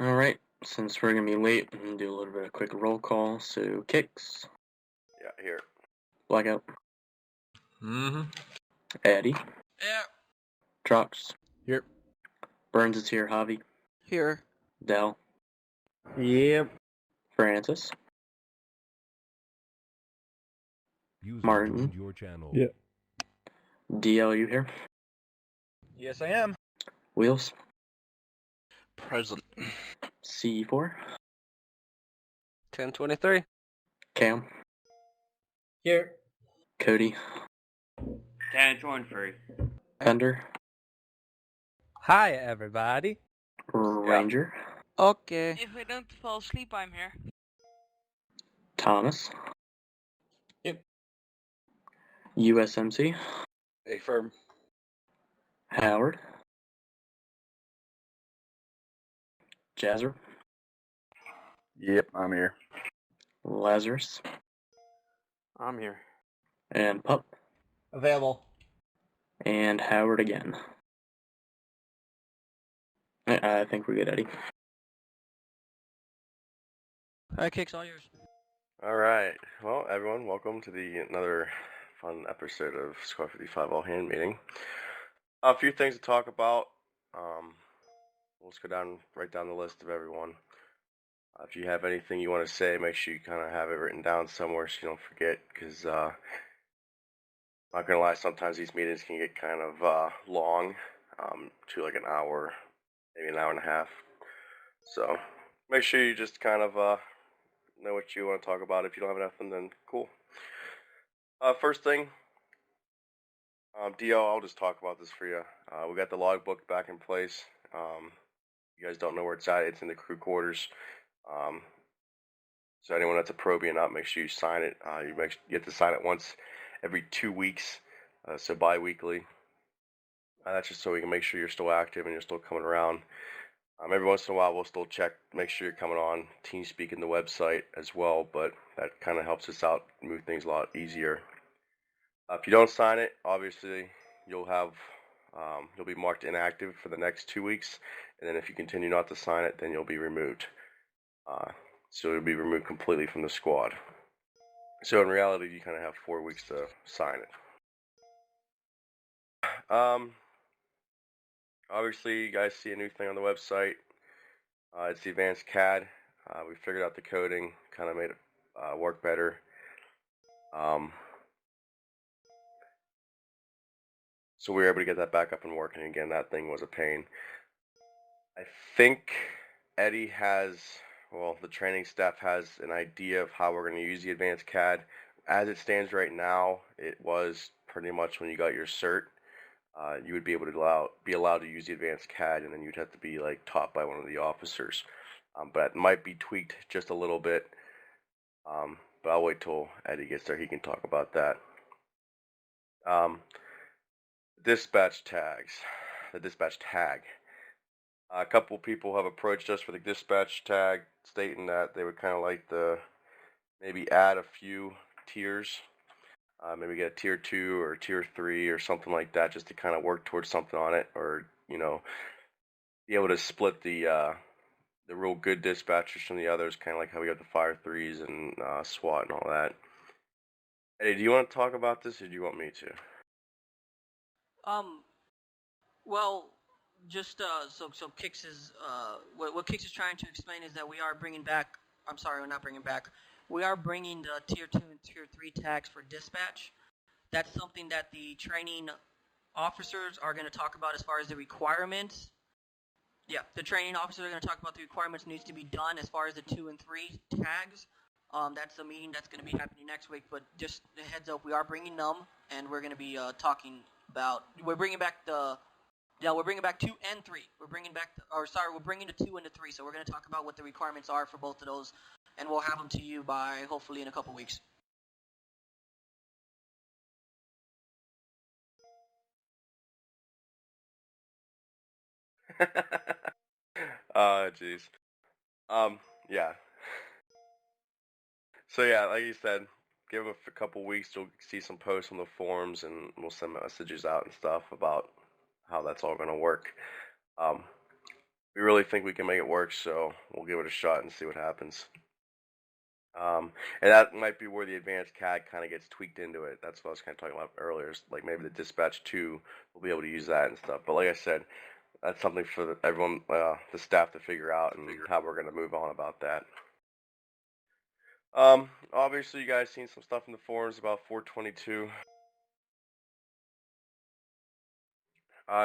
Alright, since we're gonna be late, I'm gonna do a little bit of quick roll call. So, Kicks, Yeah, here. Blackout, Mm-hmm. Eddie, Yeah. Trox, Here. Burns is here, Javi, Here. Dell, Yep. Francis, User Martin. joined your channel. Yeah. DL, you here? Yes, I am. Wheels, Present. C4, 1023. Cam, Here. Cody, 1023. Thunder, Hi, everybody. Ranger, Okay. If I don't fall asleep, I'm here. Thomas, Yep. USMC, Affirm. Howard, Jazzer, Yep, I'm here. Lazarus, I'm here. and Pup, Available. and Howard again. I think we're good, Eddie. Alright, Kicks, all yours. Alright, well, everyone, welcome to another fun episode of Squad55 All Hand Meeting. A few things to talk about. Let's go right down the list of everyone. If you have anything you want to say, make sure you kind of have it written down somewhere so you don't forget, because not gonna lie, sometimes these meetings can get kind of long, to like an hour, maybe an hour and a half. So make sure you just kind of know what you want to talk about. If you don't have nothing, then cool. First thing, DO, I'll just talk about this for you. We got the logbook back in place. You guys don't know where it's at. It's in the crew quarters. So anyone that's a Probian up, make sure you sign it. You have to sign it once every 2 weeks, so bi-weekly. That's just so we can make sure you're still active and you're still coming around. Every once in a while, we'll still check, make sure you're coming on TeamSpeak in the website as well, but that kind of helps us out, move things a lot easier. If you don't sign it, obviously, you'll be marked inactive for the next 2 weeks, and then if you continue not to sign it, then you'll be removed. So you'll be removed completely from the squad. So in reality, you kind of have 4 weeks to sign it. Obviously, you guys see a new thing on the website. It's the advanced CAD. We figured out the coding, kind of made it work better. So we were able to get that back up and working again. That thing was a pain. I think Eddie has, well, the training staff has an idea of how we're going to use the advanced CAD. As it stands right now, it was pretty much when you got your cert, you would be able to be allowed to use the advanced CAD, and then you'd have to be like taught by one of the officers. But it might be tweaked just a little bit. But I'll wait till Eddie gets there. He can talk about that. Dispatch tags. The dispatch tag. A couple people have approached us with a dispatch tag, stating that they would kind of like to maybe add a few tiers. Maybe get a tier 2 or tier 3 or something like that, just to kind of work towards something on it, or be able to split the real good dispatchers from the others, kind of like how we have the Fire 3s and SWAT and all that. Eddie, do you want to talk about this, or do you want me to? Well, just so Kix is what Kix is trying to explain is that we are bringing back. I'm sorry, we're not bringing back. We are bringing the tier 2 and tier 3 tags for dispatch. That's something that the training officers are going to talk about as far as the requirements. Yeah, the training officers are going to talk about the requirements needs to be done as far as the 2 and 3 tags. That's the meeting that's going to be happening next week. But just a heads up, we are bringing them, and we're going to be talking about. We're bringing back the. Yeah, we're bringing back 2 and 3. We're bringing the 2 and the 3. So we're going to talk about what the requirements are for both of those, and we'll have them to you by hopefully in a couple weeks. Jeez. Yeah. So yeah, like you said, give them a couple weeks. You'll see some posts on the forums, and we'll send messages out and stuff about how that's all going to work. we really think we can make it work, so we'll give it a shot and see what happens. And that might be where the advanced CAD kind of gets tweaked into it. That's what I was kind of talking about earlier. Is like maybe the dispatch 2 will be able to use that and stuff. But like I said, that's something for everyone, the staff to figure out and how we're going to move on about that. Obviously you guys seen some stuff in the forums about 422.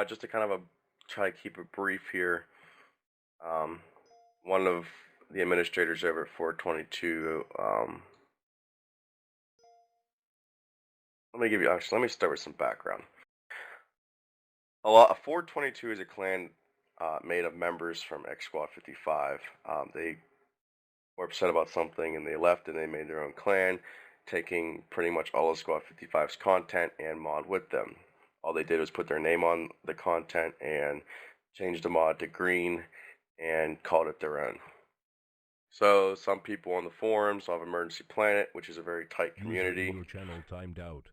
Just to kind of try to keep it brief here. One of the administrators over at 422, let me start with some background. 422 is a clan made of members from Squad55. They were upset about something and they left and they made their own clan, taking pretty much all of Squad 55's content and mod with them. All they did was put their name on the content and change the mod to green and called it their own. So some people on the forums have Emergency Planet, which is a very tight community. Your channel timed out.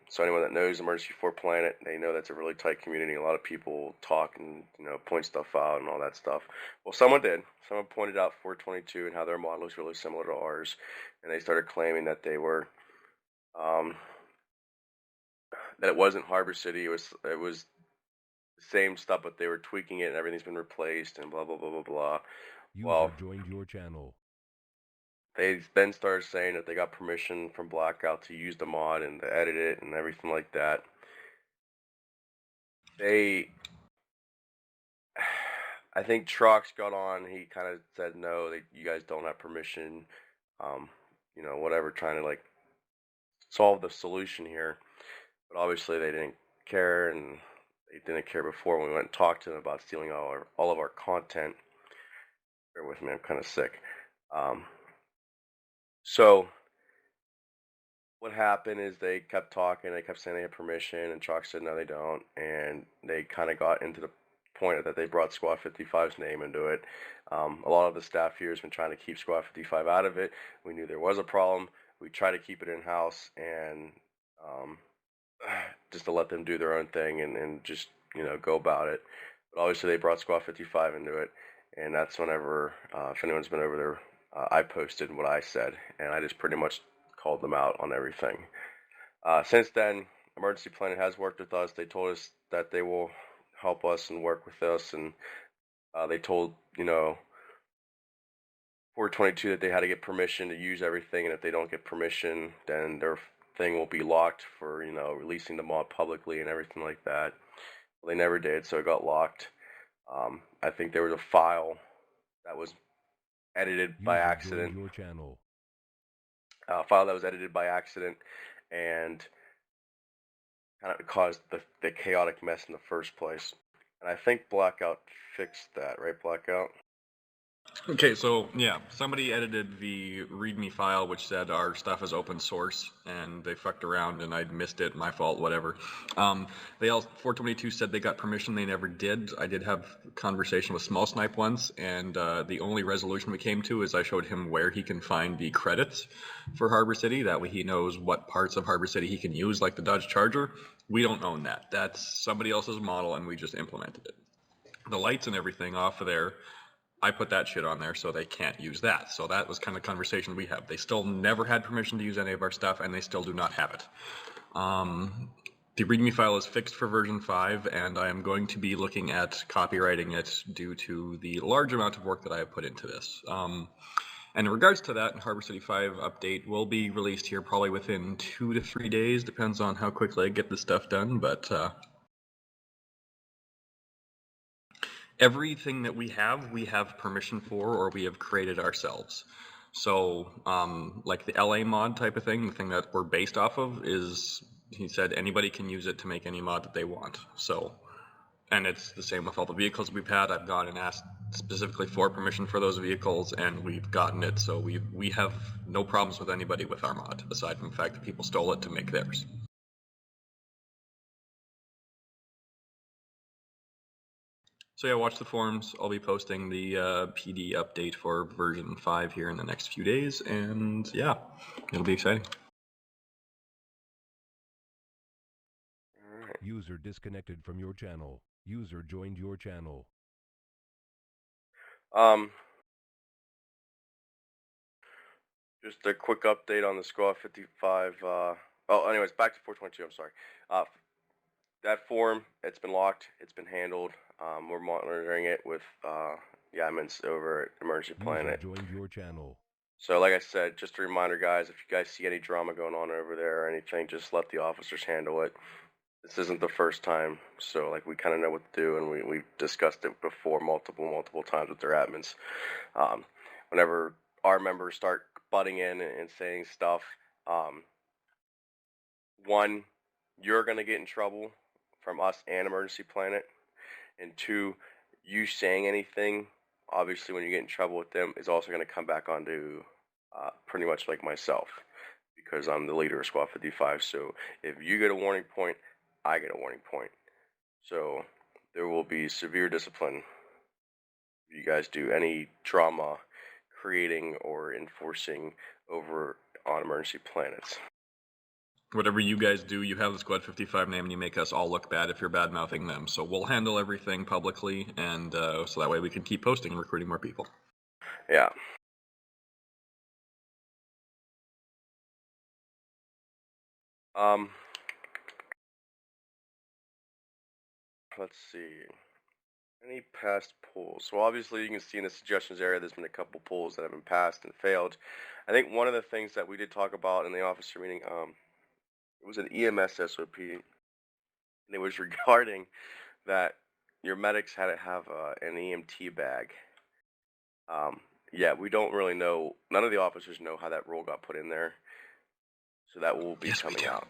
So anyone that knows Emergency 4 Planet, they know that's a really tight community. A lot of people talk and point stuff out and all that stuff. Well, someone did. Someone pointed out 422 and how their mod looks really similar to ours, and they started claiming that they were that it wasn't Harbor City. It was the same stuff, but they were tweaking it and everything's been replaced and blah blah blah blah blah. User joined your channel. They then started saying that they got permission from Blackout to use the mod and to edit it and everything like that. I think Trox got on. He kind of said, no, you guys don't have permission. Whatever, trying to like solve the solution here. But obviously they didn't care, and they didn't care before when we went and talked to them about stealing all of our content. Bear with me, I'm kind of sick. So what happened is they kept talking, they kept saying they had permission, and Chalk said no they don't, and they kind of got into the point that they brought Squad 55's name into it. A lot of the staff here has been trying to keep Squad 55 out of it. We knew there was a problem. We tried to keep it in-house and just to let them do their own thing and just go about it. But obviously they brought Squad 55 into it, and that's whenever, if anyone's been over there, I posted what I said, and I just pretty much called them out on everything. Since then, Emergency Planet has worked with us. They told us that they will help us and work with us, and they told 422 that they had to get permission to use everything, and if they don't get permission, then their thing will be locked for releasing the mod publicly and everything like that. Well, they never did, so it got locked. I think there was a file that was edited by accident. Your channel. File that was edited by accident and kind of caused the chaotic mess in the first place. And I think Blackout fixed that, right, Blackout? Okay, so yeah, somebody edited the README file which said our stuff is open source, and they fucked around and I missed it, my fault, whatever. 422 said they got permission, they never did. I did have a conversation with Small Snipe once, and the only resolution we came to is I showed him where he can find the credits for Harbor City. That way he knows what parts of Harbor City he can use, like the Dodge Charger. We don't own that. That's somebody else's model, and we just implemented it. The lights and everything off of there, I put that shit on there, so they can't use that. So that was kind of the conversation we have. They still never had permission to use any of our stuff, and they still do not have it. The README file is fixed for version 5, and I am going to be looking at copywriting it due to the large amount of work that I have put into this. And in regards to that, Harbor City 5 update will be released here probably within 2 to 3 days, depends on how quickly I get this stuff done, but everything that we have permission for, or we have created ourselves. So, like the LA mod type of thing, the thing that we're based off of is, he said anybody can use it to make any mod that they want. So, and it's the same with all the vehicles we've had. I've gone and asked specifically for permission for those vehicles, and we've gotten it. So we have no problems with anybody with our mod, aside from the fact that people stole it to make theirs. So yeah, watch the forums. I'll be posting the PD update for version 5 here in the next few days, and yeah, it'll be exciting. User disconnected from your channel. User joined your channel. Um, just a quick update on the Squad 55. Anyways, back to 422. I'm sorry. That form, it's been locked. It's been handled. We're monitoring it with the admins over at Emergency Planet. User joined your channel. So, like I said, just a reminder, guys, if you guys see any drama going on over there or anything, just let the officers handle it. This isn't the first time, so like we kind of know what to do, and we've discussed it before multiple times with their admins. Whenever our members start butting in and saying stuff, one, you're gonna get in trouble from us and Emergency Planet, and two, you saying anything, obviously when you get in trouble with them, is also gonna come back onto pretty much like myself, because I'm the leader of Squad 55. So if you get a warning point, I get a warning point. So there will be severe discipline if you guys do any drama creating or enforcing over on Emergency Planets. Whatever you guys do, you have the Squad 55 name and you make us all look bad if you're bad-mouthing them. So we'll handle everything publicly, and so that way we can keep posting and recruiting more people. Yeah. Let's see. Any past polls? Well, obviously you can see in the suggestions area there's been a couple polls that have been passed and failed. I think one of the things that we did talk about in the officer meeting, it was an EMS SOP, and it was regarding that your medics had to have an EMT bag. Yeah, we don't really know. None of the officers know how that rule got put in there, so that will be coming out.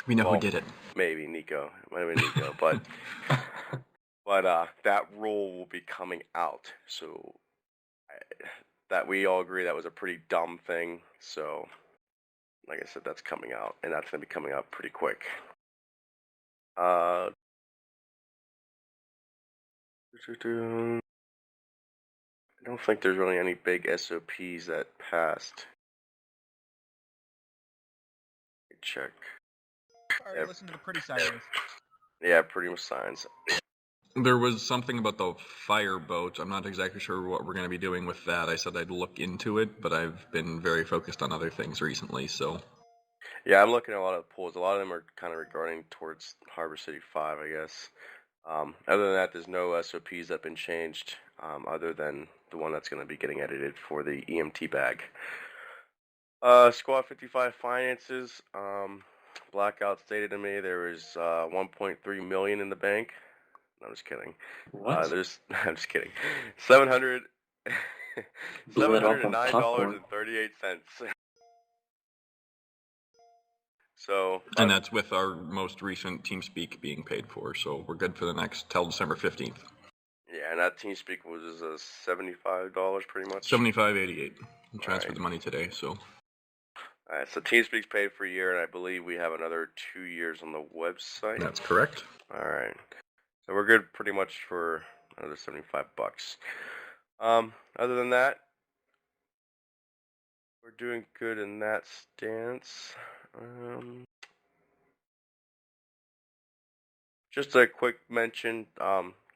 We know who did it. Maybe Nico. It might have been Nico, but that rule will be coming out. So that we all agree that was a pretty dumb thing. So, like I said, that's coming out, and that's gonna be coming out pretty quick. I don't think there's really any big SOPs that passed. Check. Alright, listen to the pretty sirens. Yeah, pretty much signs. There was something about the fireboat. I'm not exactly sure what we're going to be doing with that. I said I'd look into it, but I've been very focused on other things recently, so... Yeah, I'm looking at a lot of polls. A lot of them are kind of regarding towards Harbor City 5, I guess. Other than that, there's no SOPs that have been changed, other than the one that's going to be getting edited for the EMT bag. Squad 55 finances. Blackout stated to me there was 1.3 million in the bank. No, I'm just kidding. What? I'm just kidding. $709.38. So. And that's with our most recent TeamSpeak being paid for, so we're good for the next till December 15th. Yeah, and that TeamSpeak was $75 pretty much. $75.88. I transferred the money today, so. Alright, so TeamSpeak's paid for a year, and I believe we have another 2 years on the website. That's correct. Alright. So we're good pretty much for another $75. Other than that, we're doing good in that stance. Just a quick mention,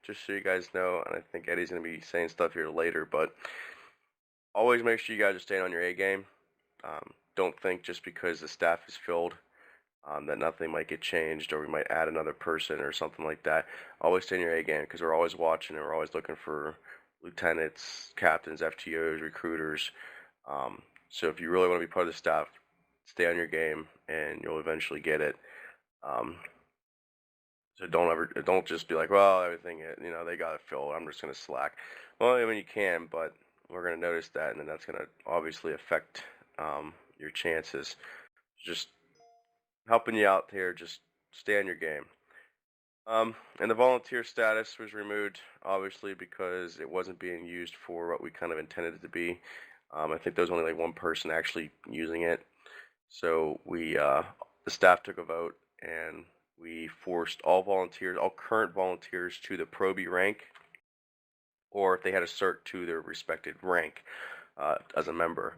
just so you guys know, and I think Eddie's going to be saying stuff here later, but always make sure you guys are staying on your A game. Don't think just because the staff is filled that nothing might get changed, or we might add another person or something like that. Always stay in your A game, because we're always watching and we're always looking for lieutenants, captains, FTOs, recruiters. So if you really want to be part of the staff, stay on your game and you'll eventually get it. So don't just be like, well, everything, they got it filled, I'm just going to slack. Well, I mean, you can, but we're going to notice that, and then that's going to obviously affect your chances. Just helping you out here, just stay on your game. And the volunteer status was removed, obviously, because it wasn't being used for what we kind of intended it to be. I think there was only like one person actually using it. So the staff took a vote, and we forced all current volunteers to the Pro B rank, or if they had a cert, to their respected rank as a member.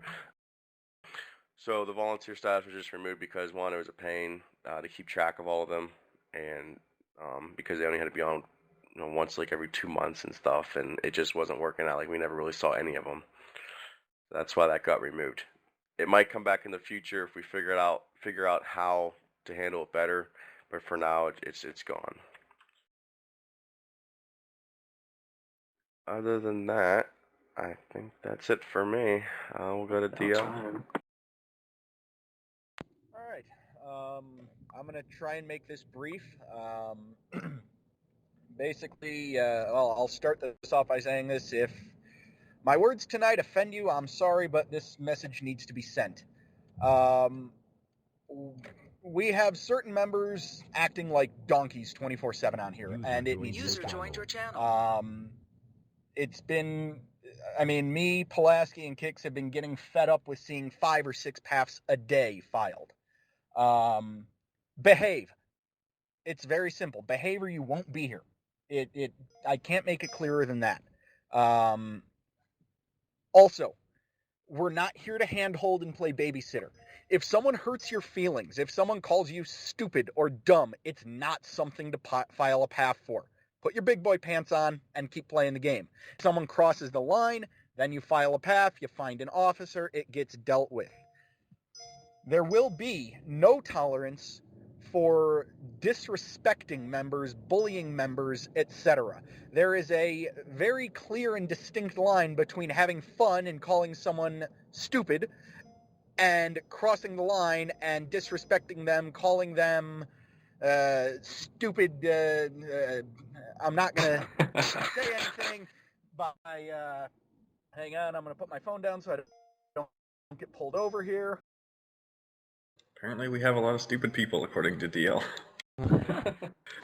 So the volunteer status was just removed because, one, it was a pain to keep track of all of them, and because they only had to be on once like every 2 months and stuff, and it just wasn't working out. Like we never really saw any of them. That's why that got removed. It might come back in the future if we figure out how to handle it better. But for now, it's gone. Other than that, I think that's it for me. We'll go to DL. All right. I'm going to try and make this brief. Basically, well, I'll start this off by saying this. If my words tonight offend you, I'm sorry, but this message needs to be sent. We have certain members acting like donkeys 24/7 on here, and it needs to stop. Joined your channel. It's been, I mean, me, Pulaski, and Kix have been getting fed up with seeing 5 or 6 PAFs a day filed. Behave. It's very simple. Behave or you won't be here. I can't make it clearer than that. Also, we're not here to handhold and play babysitter. If someone hurts your feelings, if someone calls you stupid or dumb, it's not something to file a PAF for. Put your big boy pants on and keep playing the game. If someone crosses the line, then you file a PAF, you find an officer, it gets dealt with. There will be no tolerance for disrespecting members, bullying members, etc. There is a very clear and distinct line between having fun and calling someone stupid and crossing the line and disrespecting them, calling them stupid. I'm not going to say anything by... hang on, I'm going to put my phone down so I don't get pulled over here. Apparently we have a lot of stupid people, according to DL.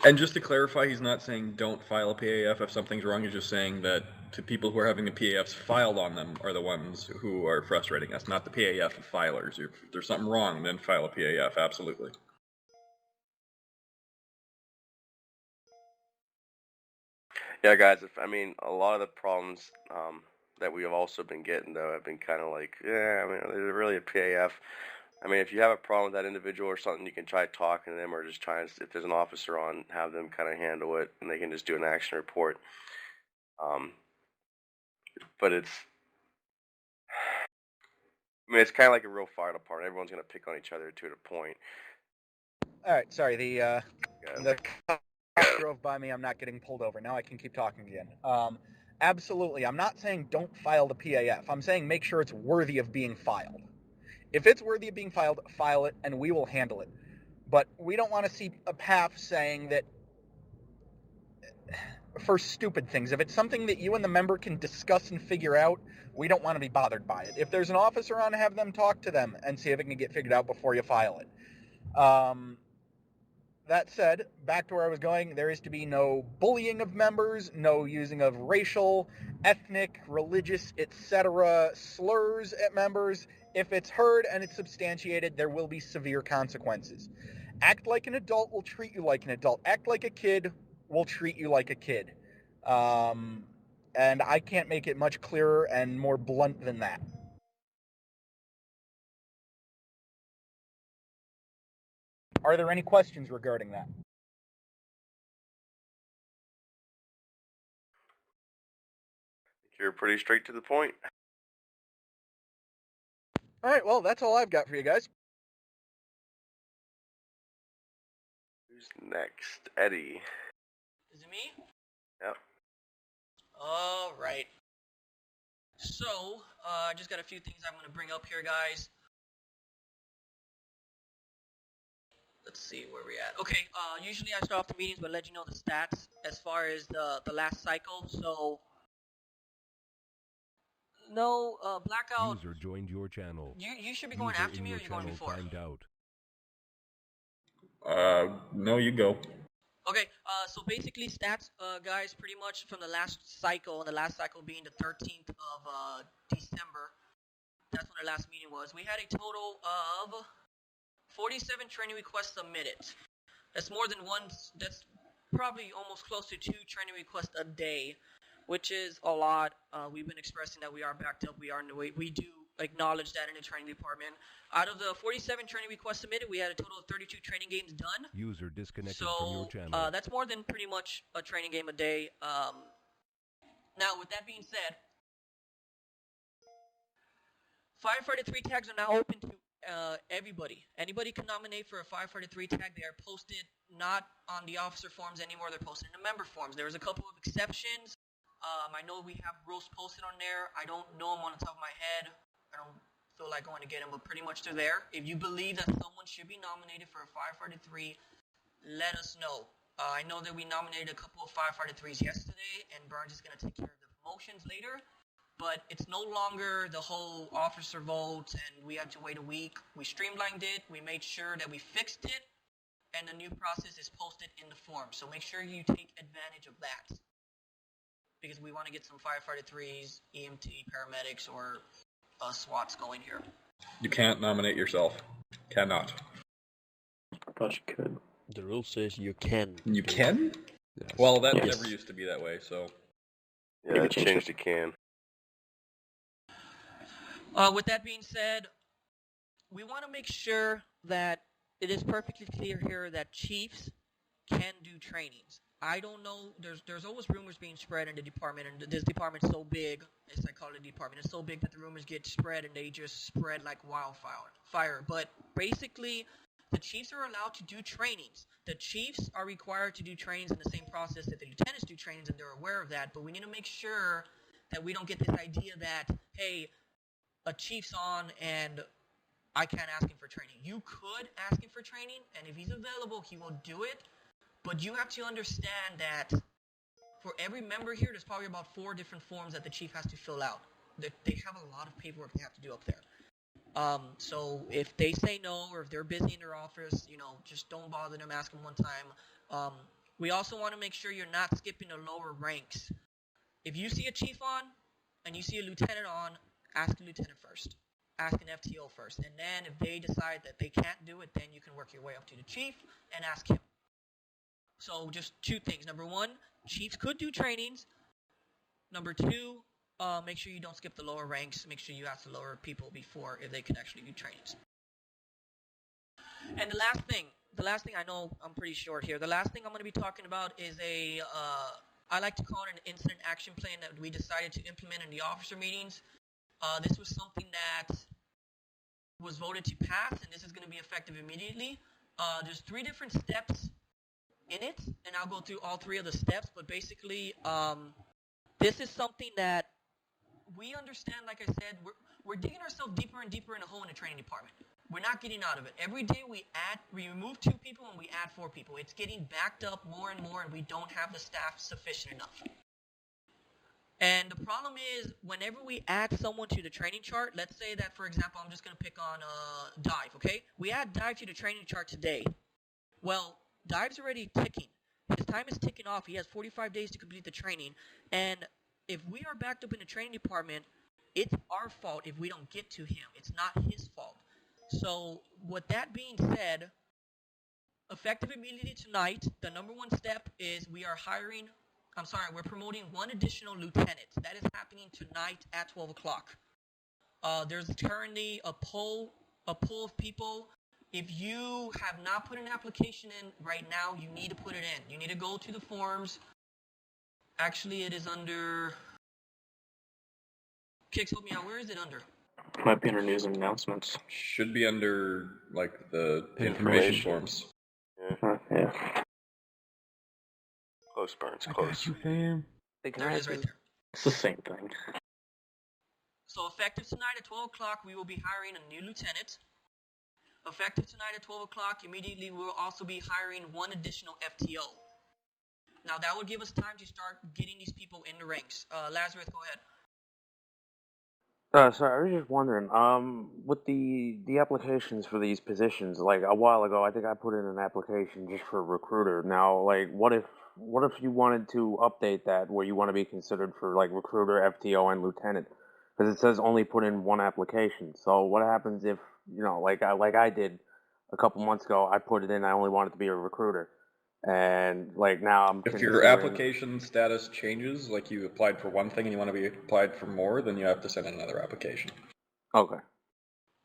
And just to clarify, he's not saying don't file a PAF if something's wrong. He's just saying that the people who are having the PAFs filed on them are the ones who are frustrating us, not the PAF filers. If there's something wrong, then file a PAF, absolutely. Yeah, guys, I mean, a lot of the problems that we have also been getting, though, have been kind of like, yeah, I mean, is it really a PAF? I mean, if you have a problem with that individual or something, you can try talking to them or just try, if there's an officer on, have them kind of handle it, and they can just do an action report. But it's, I mean, it's kind of like a real fire department. Everyone's going to pick on each other to a point. All right, sorry, the cop drove by me. I'm not getting pulled over. Now I can keep talking again. Absolutely, I'm not saying don't file the PAF. I'm saying make sure it's worthy of being filed. If it's worthy of being filed, file it, and we will handle it. But we don't want to see a PAF saying that for stupid things. If it's something that you and the member can discuss and figure out, we don't want to be bothered by it. If there's an officer on, have them talk to them and see if it can get figured out before you file it. That said, back to where I was going, there is to be no bullying of members, no using of racial, ethnic, religious, etc. slurs at members. If it's heard and it's substantiated, there will be severe consequences. Act like an adult, we'll treat you like an adult. Act like a kid, we'll treat you like a kid. And I can't make it much clearer and more blunt than that. Are there any questions regarding that? You're pretty straight to the point. All right, well, that's all I've got for you guys. Who's next? Eddie. Is it me? Yep. All right. So, I just got a few things I'm going to bring up here, guys. Let's see where we're at. Okay, usually I start off the meetings by letting you know the stats as far as the last cycle. So, no, Blackout. User joined your channel. You should be going User after in me, or your you're going channel before? timed out. No, you go. Okay, so basically stats, guys, pretty much from the last cycle, and the last cycle being the 13th of December. That's when our last meeting was. We had a total of 47 training requests submitted. That's more than one. That's probably almost close to 2 training requests a day, which is a lot. We've been expressing that we are backed up. We are in the way. We do acknowledge that in the training department. Out of the 47 training requests submitted, we had a total of 32 training games done. User disconnected from your So channel. that's more than pretty much a training game a day. Now, with that being said, Firefighter 3 tags are now open to everybody. Anybody can nominate for a Firefighter 3 tag. They are posted not on the officer forms anymore. They're posted in the member forms. There's a couple of exceptions. I know we have rules posted on there. I don't know them on the top of my head. I don't feel like going to get them, but pretty much they're there. If you believe that someone should be nominated for a Firefighter 3, let us know. I know that we nominated a couple of Firefighter 3s yesterday, and Burns is going to take care of the promotions later. But it's no longer the whole officer vote, and we have to wait a week. We streamlined it. We made sure that we fixed it, and the new process is posted in the form. So make sure you take advantage of that, because we want to get some Firefighter 3s, EMT, paramedics, or SWATs going here. You can't nominate yourself. Cannot. I thought you could. The rule says you can. You can? Yes. Well, that Yes. never used to be that way, so... Yeah, Maybe it's change changed to can. With that being said, we want to make sure that it is perfectly clear here that chiefs can do trainings. I don't know, there's always rumors being spread in the department, and this department's so big, it's I call it a department, it's so big that the rumors get spread and they just spread like wildfire. But basically, the chiefs are allowed to do trainings. The chiefs are required to do trainings in the same process that the lieutenants do trainings, and they're aware of that, but we need to make sure that we don't get this idea that, hey, a chief's on and I can't ask him for training. You could ask him for training, and if he's available, he will do it. But you have to understand that for every member here, there's probably about 4 different forms that the chief has to fill out. They have a lot of paperwork they have to do up there. So if they say no, or if they're busy in their office, just don't bother them, ask them one time. We also want to make sure you're not skipping the lower ranks. If you see a chief on, and you see a lieutenant on, ask a lieutenant first. Ask an FTO first. And then if they decide that they can't do it, then you can work your way up to the chief and ask him. So just 2 things. Number 1, chiefs could do trainings. Number 2, make sure you don't skip the lower ranks. Make sure you ask the lower people before if they can actually do trainings. And the last thing I know I'm pretty short here. The last thing I'm going to be talking about is I like to call it an incident action plan that we decided to implement in the officer meetings. This was something that was voted to pass, and this is going to be effective immediately. There's 3 different steps in it, and I'll go through all 3 of the steps, but basically, this is something that we understand. Like I said, we're digging ourselves deeper and deeper in a hole in the training department. We're not getting out of it. Every day we remove 2 people and we add 4 people. It's getting backed up more and more, and we don't have the staff sufficient enough. And the problem is, whenever we add someone to the training chart, let's say that, for example, I'm just going to pick on Dive, okay? We add Dive to the training chart today. Well, Dive's already ticking. His time is ticking off. He has 45 days to complete the training. And if we are backed up in the training department, it's our fault if we don't get to him. It's not his fault. So, with that being said, effective immediately tonight, the number 1 step is we're promoting 1 additional lieutenant. That is happening tonight at 12 o'clock. There's currently a poll of people. If you have not put an application in right now, you need to put it in. You need to go to the forms. Actually, it is under... Kix, help me out. Where is it under? Might be under news and announcements. Should be under, like, the information forms. Yeah. Close, Burns, close. fam. There it is right there. It's the same thing. So effective tonight at 12 o'clock, we will be hiring a new lieutenant. Effective tonight at 12 o'clock, immediately we will also be hiring 1 additional FTO. Now that will give us time to start getting these people in the ranks. Lazarus, go ahead. Sorry, I was just wondering, with the applications for these positions, like a while ago, I think I put in an application just for recruiter. Now, like, what if you wanted to update that where you want to be considered for like recruiter, FTO, and lieutenant? Because it says only put in 1 application. So what happens if, like I did a couple months ago, I put it in, I only wanted to be a recruiter. And like now I'm If your application status changes, like you applied for one thing and you want to be applied for more, then you have to send in another application. Okay.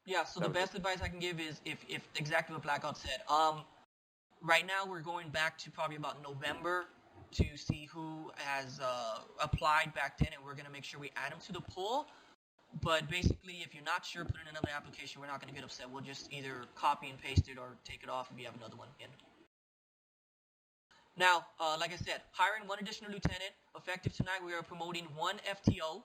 Yeah, so the best advice I can give is if exactly what Blackout said. Right now we're going back to probably about November to see who has applied back then, and we're going to make sure we add them to the pool. But basically, if you're not sure, put in another application. We're not going to get upset. We'll just either copy and paste it or take it off if you have another one in. Now, like I said, hiring one additional lieutenant. Effective tonight, we are promoting one FTO.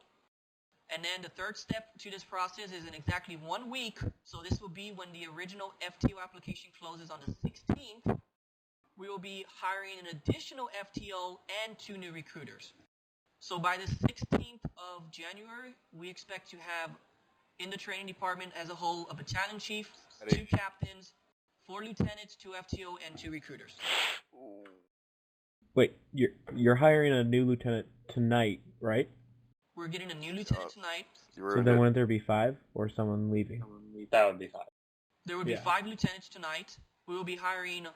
And then the third step to this process is in exactly 1 week. So this will be when the original FTO application closes on the 16th. We will be hiring an additional FTO and 2 new recruiters. So by the 16th of January, we expect to have in the training department as a whole a battalion chief, 2 captains, 4 lieutenants, 2 FTO, and 2 recruiters. Wait, you're hiring a new lieutenant tonight, right? We're getting a new lieutenant tonight. So then wouldn't there be 5 or someone leaving? That would be 5. There would be 5 lieutenants tonight. We will be hiring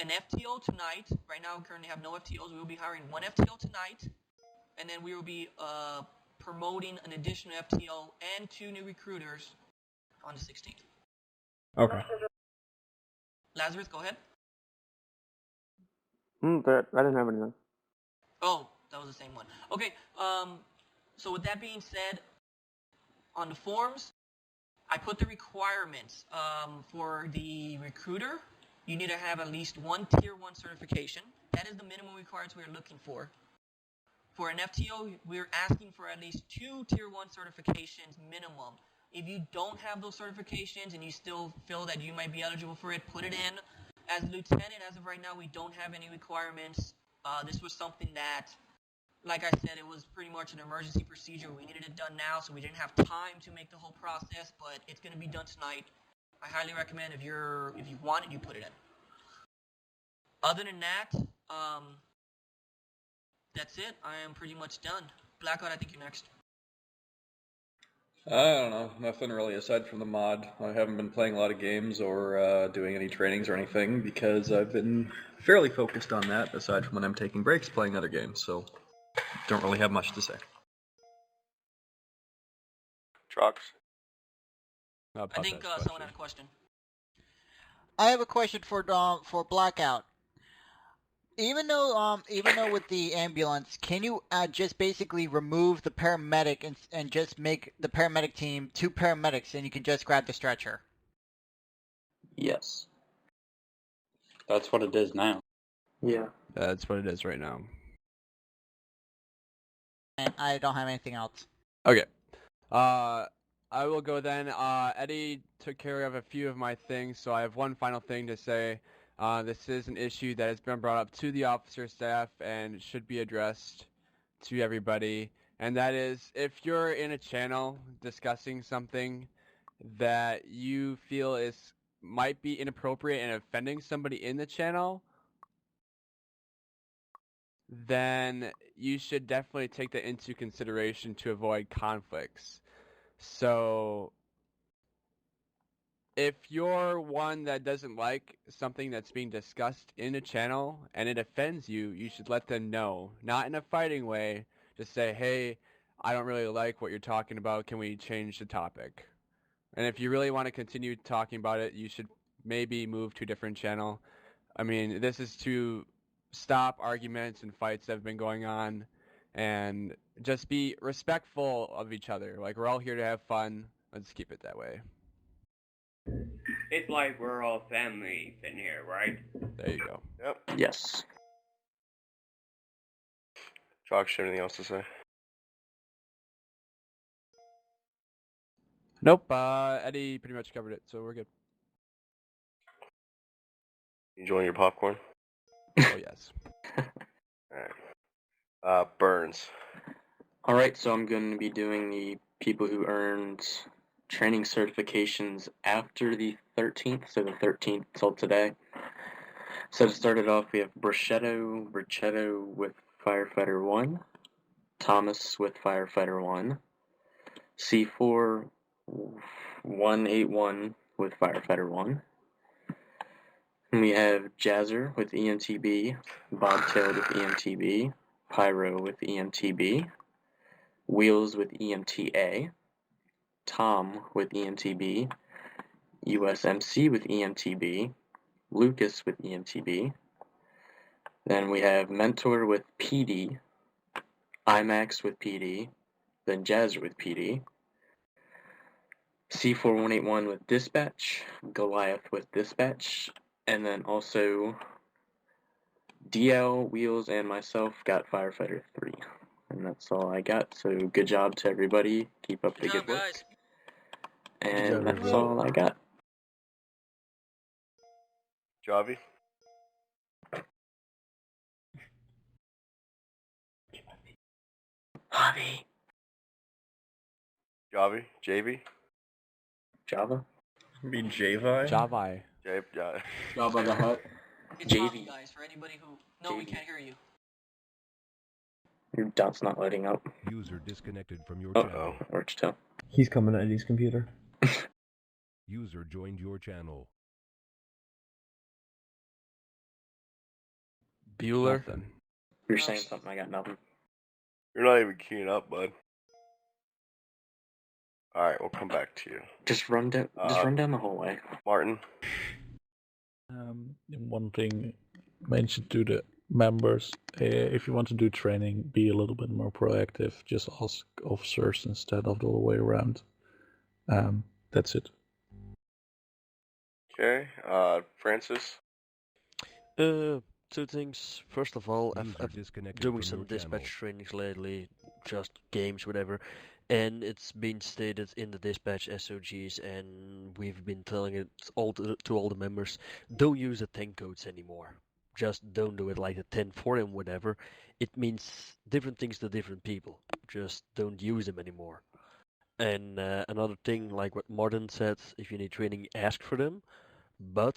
an FTO tonight. Right now we currently have no FTOs. We will be hiring 1 FTO tonight. And then we will be promoting an additional FTO and 2 new recruiters on the 16th. Okay. Lazarus, go ahead. I didn't have anything. Oh, that was the same one. Okay, so with that being said, on the forms, I put the requirements for the recruiter. You need to have at least 1 Tier 1 certification. That is the minimum requirements we're looking for. For an FTO, we're asking for at least 2 Tier 1 certifications minimum. If you don't have those certifications and you still feel that you might be eligible for it, put it in. As lieutenant, as of right now, we don't have any requirements. This was something that, like I said, it was pretty much an emergency procedure. We needed it done now, so we didn't have time to make the whole process, but it's going to be done tonight. I highly recommend if you want it, you put it in. Other than that, that's it. I am pretty much done. Blackout, I think you're next. I don't know, nothing really aside from the mod. I haven't been playing a lot of games or doing any trainings or anything because I've been fairly focused on that aside from when I'm taking breaks playing other games, so don't really have much to say. Trucks? I think someone had a question. I have a question for Blackout. Even though with the ambulance, can you just basically remove the paramedic and just make the paramedic team 2 paramedics and you can just grab the stretcher? Yes. That's what it is now. Yeah. That's what it is right now. And I don't have anything else. Okay. I will go then. Eddie took care of a few of my things, so I have one final thing to say. This is an issue that has been brought up to the officer staff and should be addressed to everybody. And that is, if you're in a channel discussing something that you feel might be inappropriate and offending somebody in the channel, then you should definitely take that into consideration to avoid conflicts. So if you're one that doesn't like something that's being discussed in a channel and it offends you, you should let them know. Not in a fighting way, just say, hey, I don't really like what you're talking about, can we change the topic? And if you really want to continue talking about it, you should maybe move to a different channel. I mean, this is to stop arguments and fights that have been going on and just be respectful of each other. Like, we're all here to have fun. Let's keep it that way. It's like we're all family in here, right? There you go. Yep. Yes. Josh, anything else to say? Nope, Eddie pretty much covered it, so we're good. Enjoying your popcorn? Oh, yes. Alright. Burns. Alright, so I'm going to be doing the people who earned training certifications after the 13th, so the 13th till today. So to start it off, we have Brachetto with Firefighter 1, Thomas with Firefighter 1, C4 181 with Firefighter 1. And we have Jazzer with EMTB, Bobtailed with EMTB, Pyro with EMTB, Wheels with EMTA, Tom with EMTB, USMC with EMTB, Lucas with EMTB. Then we have Mentor with PD, IMAX with PD, then Jazzer with PD, C4181 with Dispatch, Goliath with Dispatch, and then also DL, Wheels, and myself got Firefighter 3. And that's all I got, so good job to everybody. Keep up the good work. Guys. And that's all I got. Javi? Javi. Javi? JV? Java? Be Javi? Javi. Java the Hutt. It's Javi, guys, for anybody who... No, we can't hear you. Your dot's not lighting up. User disconnected from your channel. Where'd you tell? He's coming at his computer. User joined your channel. Bueller. You're saying something, I got nothing. You're not even keying up, bud. Alright, we'll come back to you. Just run down the hallway. Martin? One thing mentioned to the members, if you want to do training, be a little bit more proactive. Just ask officers instead of the other way around. That's it. Okay, Francis? Two things. First of all, I've doing some dispatch trainings lately, just games, whatever, and it's been stated in the dispatch SOGs, and we've been telling it to all the members, don't use the 10 codes anymore. Just don't do it like the 10-4 and whatever. It means different things to different people. Just don't use them anymore. And another thing, like what Martin said, if you need training, ask for them, but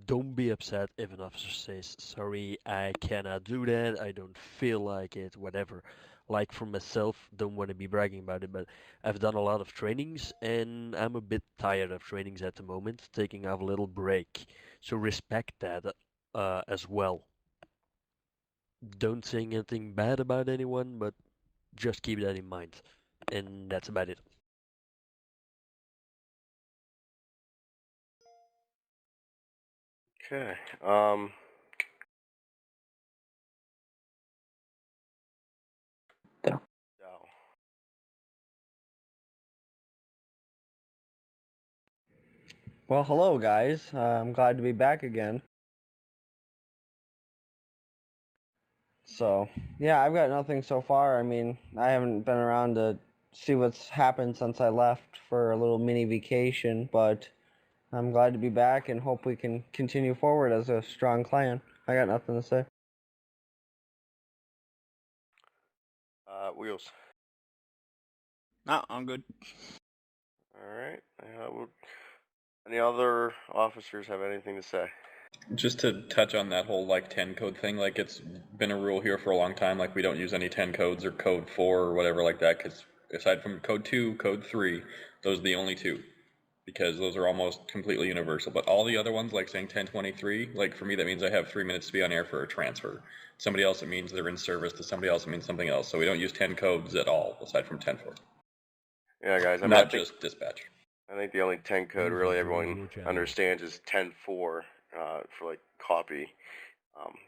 don't be upset if an officer says, sorry, I cannot do that, I don't feel like it, whatever. Like for myself, don't want to be bragging about it, but I've done a lot of trainings and I'm a bit tired of trainings at the moment, taking off a little break. So respect that as well. Don't say anything bad about anyone, but just keep that in mind. And that's about it. Okay, Well, hello guys. I'm glad to be back again. So, yeah, I've got nothing so far. I mean, I haven't been around to see what's happened since I left for a little mini vacation, but I'm glad to be back and hope we can continue forward as a strong clan. I got nothing to say. Wheels? No, I'm good. Alright, any other officers have anything to say? Just to touch on that whole like 10 code thing, like it's been a rule here for a long time, like we don't use any 10 codes or code 4 or whatever like that, because aside from code 2, code 3, those are the only two, because those are almost completely universal. But all the other ones, like saying 1023, like for me that means I have 3 minutes to be on air for a transfer. Somebody else it means they're in service, to somebody else it means something else. So we don't use 10 codes at all, aside from 10-4. Yeah, guys, not just dispatch. I think the only 10 code really everyone understands is 10-4 for like copy.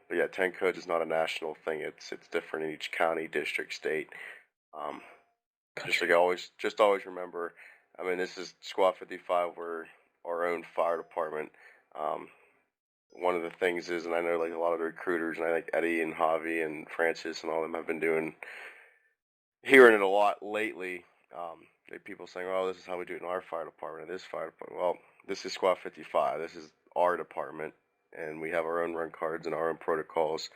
But yeah, 10 codes is not a national thing. It's different in each county, district, state. Just always remember. I mean, this is Squad 55. We're our own fire department. One of the things is, and I know like a lot of the recruiters, and I think Eddie and Javi and Francis and all of them have been hearing it a lot lately. People saying, "Oh, this is how we do it in our fire department, or this fire department." Well, this is Squad 55. This is our department, and we have our own run cards and our own protocols.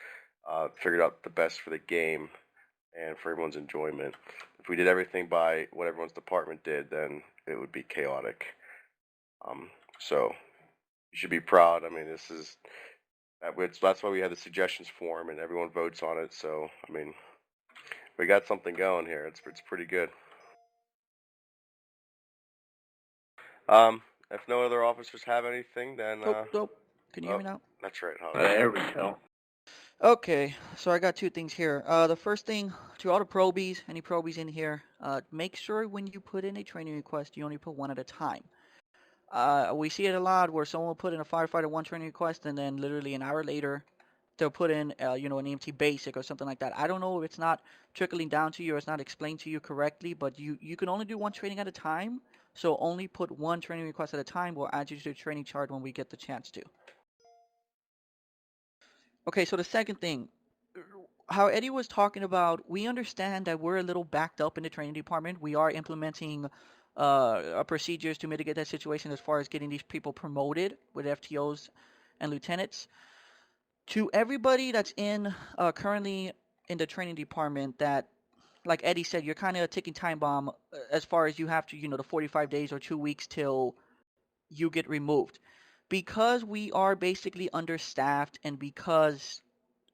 Figured out the best for the game and for everyone's enjoyment. If we did everything by what everyone's department did, then it would be chaotic. So you should be proud. I mean, that's why we have the suggestions form and everyone votes on it. So I mean, we got something going here. It's pretty good. If no other officers have anything, then Nope. Can you hear me now? That's right, Javi. There we go. Okay, so I got two things here. The first thing, to all the probies, any probies in here, make sure when you put in a training request, you only put one at a time. We see it a lot where someone will put in a firefighter one training request and then literally an hour later they'll put in an EMT basic or something like that. I don't know if it's not trickling down to you or it's not explained to you correctly, but you can only do one training at a time. So only put one training request at a time. We'll add you to the training chart when we get the chance to. Okay, so the second thing, how Eddie was talking about, we understand that we're a little backed up in the training department. We are implementing procedures to mitigate that situation as far as getting these people promoted with FTOs and lieutenants. To everybody that's in currently in the training department, that, like Eddie said, you're kind of a ticking time bomb as far as you have to, the 45 days or 2 weeks till you get removed. Because we are basically understaffed and because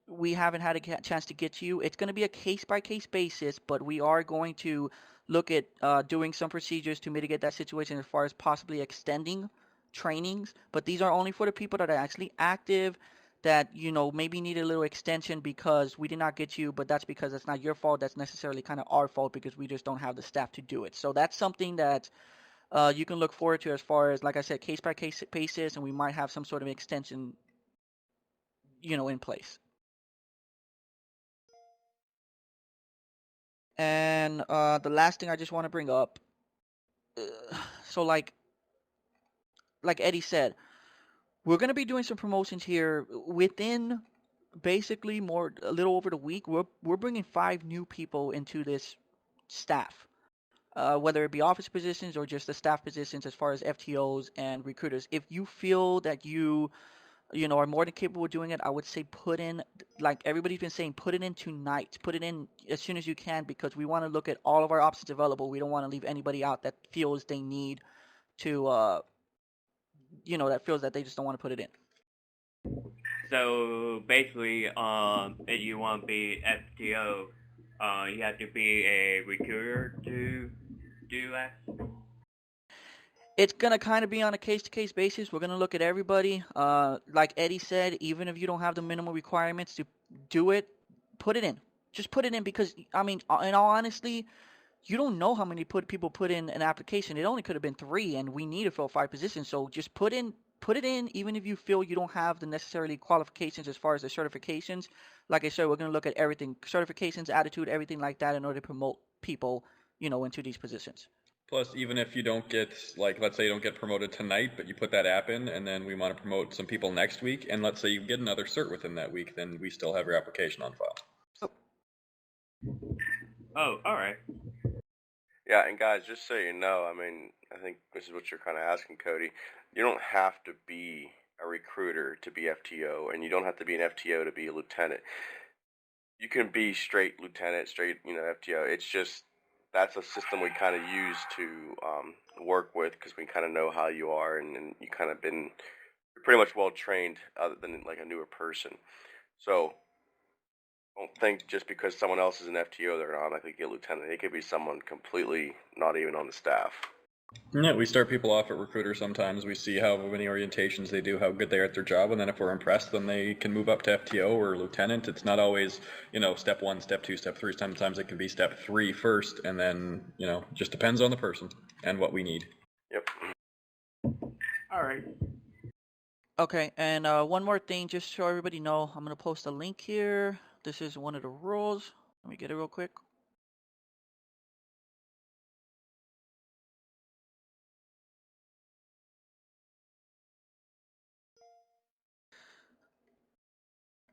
we haven't had a chance to get to you, it's going to be a case-by-case basis, but we are going to look at doing some procedures to mitigate that situation as far as possibly extending trainings. But these are only for the people that are actually active, that, maybe need a little extension because we did not get you, but that's because it's not your fault. That's necessarily kind of our fault because we just don't have the staff to do it. So that's something that you can look forward to as far as, like I said, case-by-case basis, and we might have some sort of extension, in place. And the last thing I just want to bring up, so like Eddie said, we're going to be doing some promotions here within basically a little over the week. We're bringing 5 new people into this staff, whether it be office positions or just the staff positions as far as FTOs and recruiters. If you feel that you are more than capable of doing it, I would say put in, like everybody's been saying, put it in tonight. Put it in as soon as you can because we want to look at all of our options available. We don't want to leave anybody out that feels they need to, that feels that they just don't want to put it in. So basically, if you want to be FTO, you have to be a recruiter to do that. It's going to kind of be on a case-to-case basis. We're going to look at everybody. Like Eddie said, even if you don't have the minimum requirements to do it, put it in. Just put it in because, I mean, in all honesty, you don't know how many people put in an application. It only could have been 3, and we need to fill 5 positions. So just put it in, even if you feel you don't have the necessarily qualifications as far as the certifications. Like I said, we're going to look at everything, certifications, attitude, everything like that in order to promote people, into these positions. Plus, even if you don't get, like, let's say you don't get promoted tonight, but you put that app in, and then we want to promote some people next week, and let's say you get another cert within that week, then we still have your application on file. Oh, alright. Yeah, and guys, just so you know, I mean, I think this is what you're kind of asking, Cody. You don't have to be a recruiter to be FTO, and you don't have to be an FTO to be a lieutenant. You can be straight lieutenant, straight, FTO. It's just, that's a system we kind of use to work with because we kind of know how you are, and you kind of been pretty much well trained other than like a newer person. So don't think just because someone else is an FTO they're not automatically get lieutenant. It could be someone completely not even on the staff. Yeah, we start people off at recruiter sometimes. We see how many orientations they do, how good they are at their job, and then if we're impressed, then they can move up to FTO or lieutenant. It's not always, step 1, step 2, step 3. Sometimes it can be step 3 first, and then, just depends on the person and what we need. Yep. All right. Okay, and one more thing, just so everybody know, I'm going to post a link here. This is one of the rules. Let me get it real quick.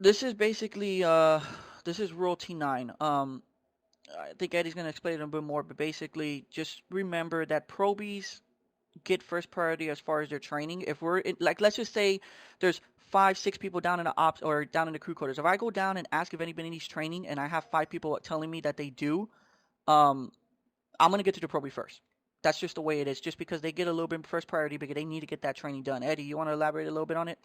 This is basically, this is Rule T9. I think Eddie's going to explain it a bit more, but basically, just remember that probies get first priority as far as their training. If we're like, let's just say there's 5-6 people down in the ops or down in the crew quarters. If I go down and ask if anybody needs training, and I have 5 people telling me that they do, I'm gonna get to the probie first. That's just the way it is. Just because they get a little bit first priority because they need to get that training done. Eddie, you want to elaborate a little bit on it?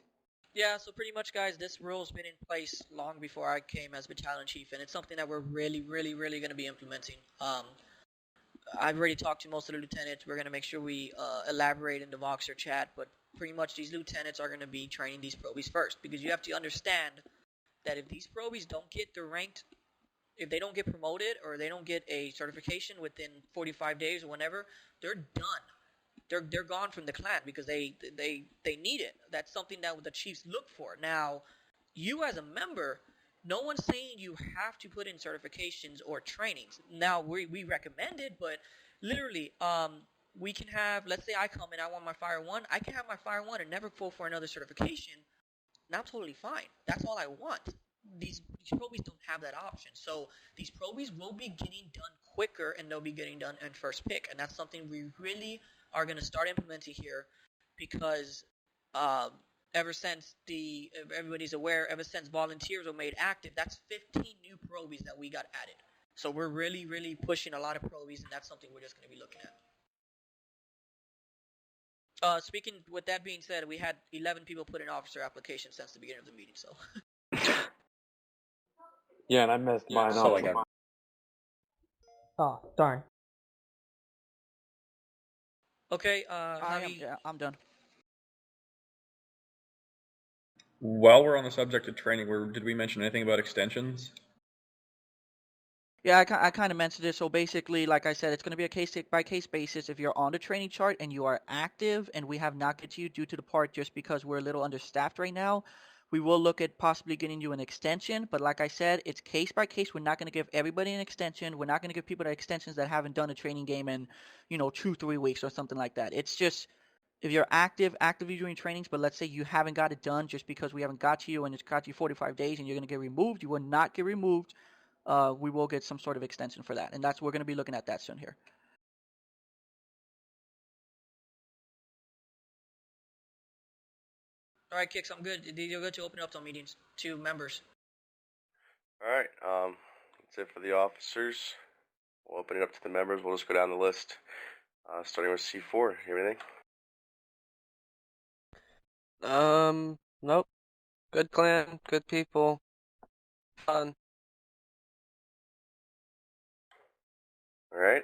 Yeah, so pretty much, guys, this rule's been in place long before I came as battalion chief, and it's something that we're really going to be implementing. I've already talked to most of the lieutenants. We're going to make sure we elaborate in the Voxer chat, but pretty much these lieutenants are going to be training these probies first, because you have to understand that if these probies don't get their ranked, if they don't get promoted or they don't get a certification within 45 days or whenever, they're done. They're gone from the clan because they need it. That's something that the chiefs look for. Now, you as a member, no one's saying you have to put in certifications or trainings. Now we recommend it, but literally, we can have, let's say I come and I want my Fire 1, I can have my Fire 1 and never go for another certification, and I'm totally fine. That's all I want. These probies don't have that option. So these probies will be getting done quicker, and they'll be getting done in first pick, and that's something we really are going to start implementing here, because ever since everybody's aware, ever since volunteers were made active, that's 15 new probies that we got added. So we're really, really pushing a lot of probies, and that's something we're just going to be looking at. Speaking with that being said, we had 11 people put in officer applications since the beginning of the meeting, so. Yeah, and I messed mine up. Oh, darn. Okay, I'm done. While we're on the subject of training, did we mention anything about extensions? Yeah, I kind of mentioned it. So basically, like I said, it's going to be a case-by-case basis. If you're on the training chart and you are active and we have not get to you due to the part just because we're a little understaffed right now, we will look at possibly getting you an extension. But like I said, it's case-by-case. We're not going to give everybody an extension. We're not going to give people the extensions that haven't done a training game in, 2-3 weeks or something like that. It's just, if you're actively doing trainings, but let's say you haven't got it done just because we haven't got to you and it's got you 45 days and you're going to get removed, you will not get removed. We will get some sort of extension for that, and we're going to be looking at that soon here. All right, Kix, I'm good. You're good to open up some meetings to members. All right, that's it for the officers. We'll open it up to the members. We'll just go down the list, starting with C4. Everything? Nope. Good clan, good people, fun. All right,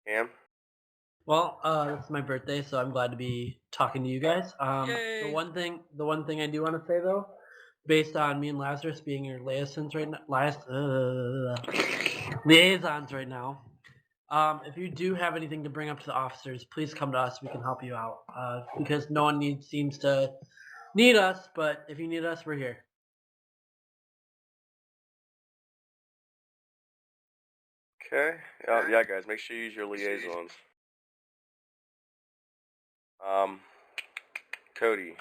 Cam? Well, it's my birthday, so I'm glad to be talking to you guys. The one thing I do want to say though, based on me and Lazarus being your liaisons right now, if you do have anything to bring up to the officers, please come to us. We can help you out. Because no one seems to need us, but if you need us, we're here. Okay. Yeah, guys, make sure you use your liaisons. Cody.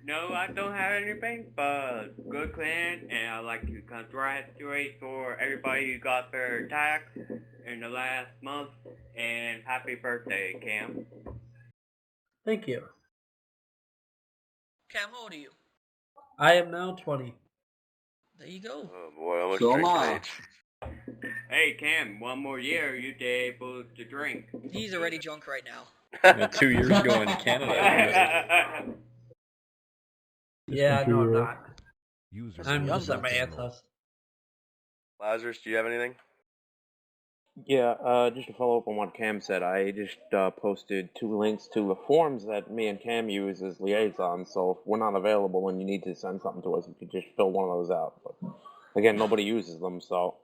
No, I don't have anything, but good clan, and I'd like to congratulate for everybody who got their tax in the last month, and happy birthday, Cam. Thank you. Cam, how old are you? I am now 20. There you go. Oh boy, almost So am drinking I. age. Hey, Cam, one more year, you'd be able to drink. He's already drunk right now. 2 years ago in Canada. Yeah, no, I'm not. I'm I'm just at my aunt's house. Lazarus, do you have anything? Yeah, just to follow up on what Cam said, I just posted 2 links to the forms that me and Cam use as liaisons, so if we're not available and you need to send something to us, you could just fill one of those out. But again, nobody uses them, so...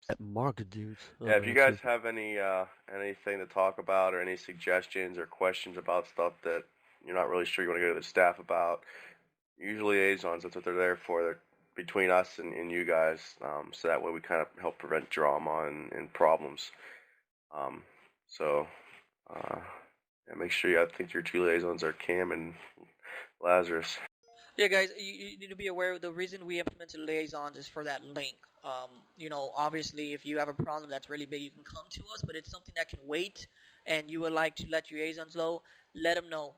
That market dude. Yeah, if you guys have anything to talk about or any suggestions or questions about stuff that you're not really sure you want to go to the staff about, usually liaisons, that's what they're there for. They're between us and you guys, so that way we kind of help prevent drama and problems. Yeah, make sure I think your 2 liaisons are Cam and Lazarus. Yeah, guys, you need to be aware the reason we implemented liaisons is for that link. Obviously, if you have a problem that's really big, you can come to us, but it's something that can wait, and you would like to let your liaisons know, let them know.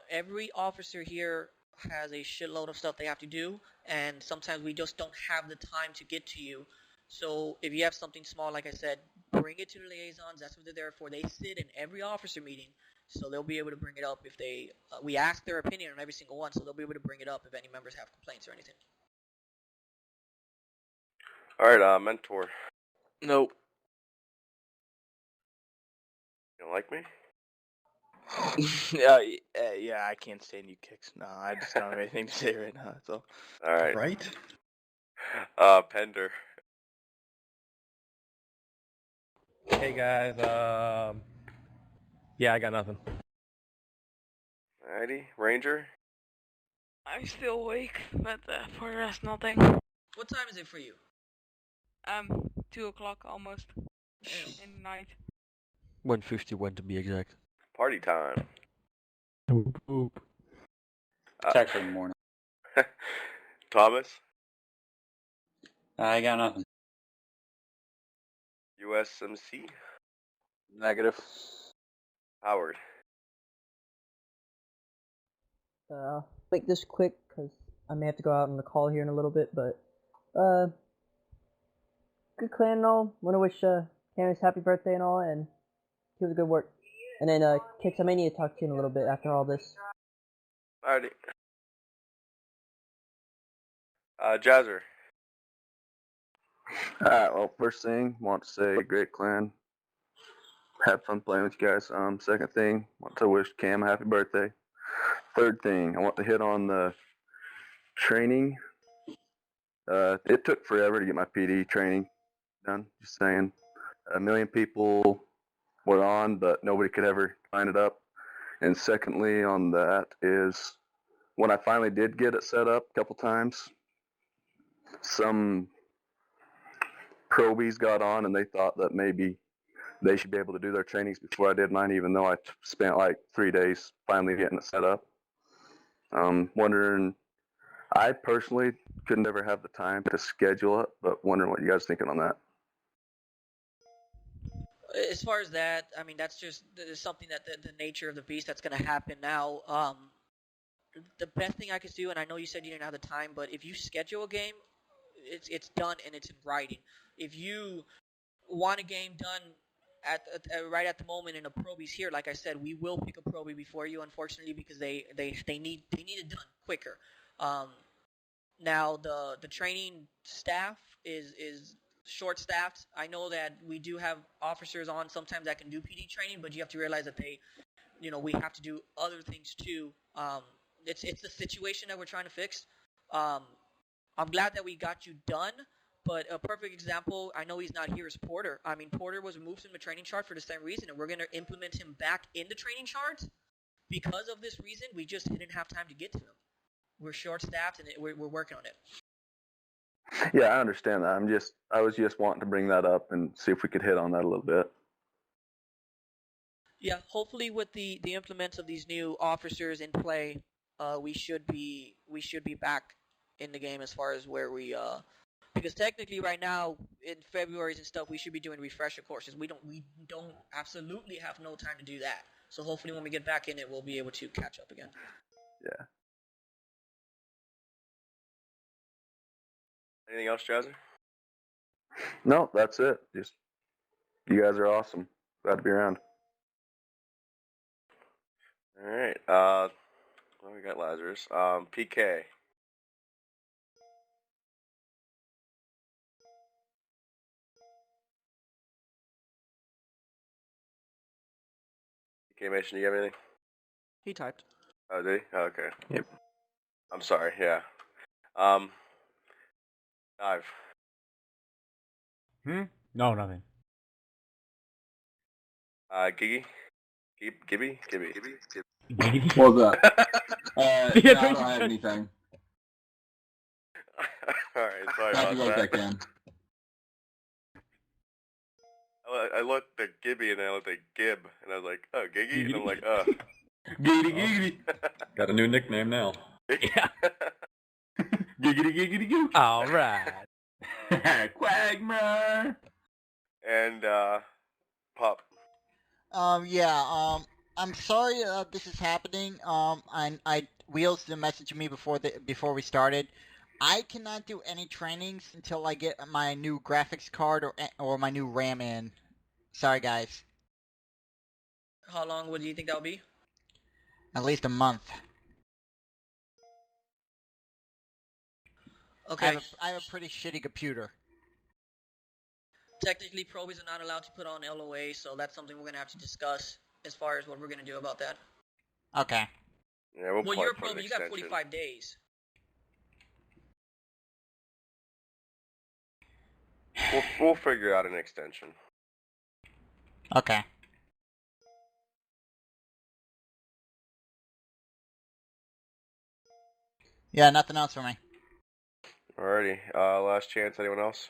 Every officer here has a shitload of stuff they have to do, and sometimes we just don't have the time to get to you. So if you have something small, like I said, bring it to the liaisons. That's what they're there for. They sit in every officer meeting, so they'll be able to bring it up if they. We ask their opinion on every single one, so they'll be able to bring it up if any members have complaints or anything. All right, mentor. Nope. You don't like me? Yeah, I can't stand you kicks. No, I just don't have anything to say right now. That's all. All right. Right? Pender. Hey guys, yeah, I got nothing. Alrighty, Ranger. I'm still awake, but for the rest, nothing. What time is it for you? 2 o'clock almost in the night. 1:51 to be exact. Party time. It's actually morning. Thomas. I got nothing. USMC. Negative. Howard. Make this quick because I may have to go out on the call here in a little bit, but good clan and all. Want to wish Camus happy birthday and all, and keep up the good work. And then Kix, I may need to talk to you in a little bit after all this. Alrighty. Jazzer. Alright, well, first thing, want to say great clan. Have fun playing with you guys. Second thing, want to wish Cam a happy birthday. Third thing, I want to hit on the training. It took forever to get my PD training done. Just saying, 1 million people were on, but nobody could ever line it up. And secondly, on that is when I finally did get it set up a couple times, some probies got on and they thought that maybe they should be able to do their trainings before I did mine, even though I spent like 3 days finally getting it set up. Wondering, I personally couldn't ever have the time to schedule it, but wondering what you guys are thinking on that. As far as that, I mean, that's just something that the nature of the beast that's going to happen now. The best thing I could do, and I know you said you didn't have the time, but if you schedule a game, it's done and it's in writing. If you want a game done right at the moment and a probie's here, like I said, we will pick a probie before you, unfortunately, because they need it done quicker. Now the training staff is short staffed. I know that we do have officers on sometimes that can do PD training, but you have to realize that we have to do other things too. It's the situation that we're trying to fix. I'm glad that we got you done, but a perfect example, I know he's not here, is Porter. I mean, Porter was removed from the training chart for the same reason, and we're going to implement him back in the training charts. Because of this reason, we just didn't have time to get to him. We're short-staffed, and we're working on it. Yeah, I understand that. I was just wanting to bring that up and see if we could hit on that a little bit. Yeah, hopefully with the implements of these new officers in play, we should be back in the game as far as where we because technically right now in February's and stuff we should be doing refresher courses. We don't absolutely have no time to do that. So hopefully when we get back in it, we'll be able to catch up again. Yeah. Anything else, Jazzer? No, that's it. Just you guys are awesome. Glad to be around. All right. Well, we got Lazarus. PK. PK Mason, do you have anything? He typed. Oh, did he? Oh, okay. Yep. I'm sorry. Yeah. Dive. No, nothing. Giggy. Gibby. What was that? No, I don't have anything. Alright, sorry Happy about birthday, that. Cam. I looked at Gibby and I looked at Gib and I was like, oh, Giggy? And I'm like, Giggity. Got a new nickname now. Yeah. Giggity goo. All right. Quagmire. And Pop. I'm sorry this is happening. Wheels messaged me before we started. I cannot do any trainings until I get my new graphics card or my new RAM in. Sorry, guys. How long would you think that'll be? At least a month. Okay. I have a pretty shitty computer. Technically, probies are not allowed to put on LOA, so that's something we're going to have to discuss. as far as what we're gonna do about that. Okay. Yeah, we'll Well, probably you're a put pro, an but you got extension. 45 days. We'll figure out an extension. Okay. Yeah, nothing else for me. Alrighty. Last chance. Anyone else?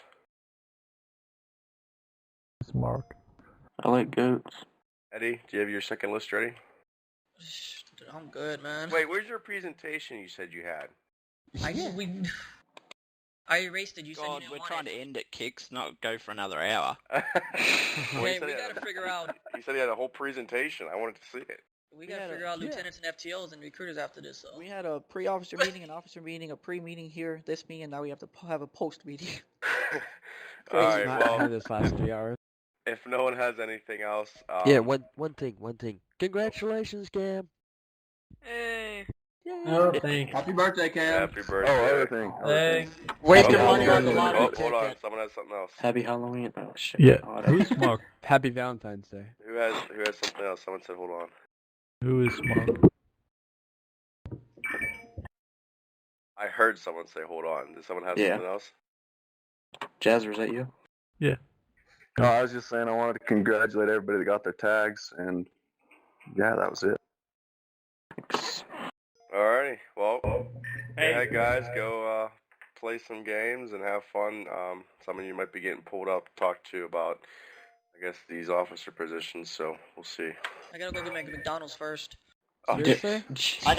It's Mark. I like goats. Eddie, do you have your second list ready? I'm good, man. Wait, where's your presentation you said you had? I erased it. You said you God, didn't we're want trying it. to end at Kicks, not go for another hour. Hey, we gotta figure out. He said he had a whole presentation. I wanted to see it. We gotta figure out lieutenants and FTOs and recruiters after this. So. We had a pre-officer meeting, an officer meeting, a pre-meeting here, this meeting, and now we have to have a post-meeting. All right. I Well, had this last 3 hours. if no one has anything else, Yeah, one thing. Congratulations, Cam. Hey. Oh, thanks. Happy birthday, Cam. Happy birthday. Oh, other thing. Thanks. Wasted money on the Oh, lottery hold on. ticket. Someone has something else. Happy Halloween. Oh, shit. Yeah. Oh, Who's Mark? Happy Valentine's Day. Who has something else? Someone said, hold on. Who is Mark? I heard someone say, hold on. Did someone have Yeah. something else? Jazzer, is that you? Yeah. No, I was just saying I wanted to congratulate everybody that got their tags, and yeah, that was it. Alrighty. Well, hey guys, go play some games and have fun. Some of you might be getting pulled up to talk to about, I guess, these officer positions. So we'll see. I gotta go get my McDonald's first. Oh, Seriously? I got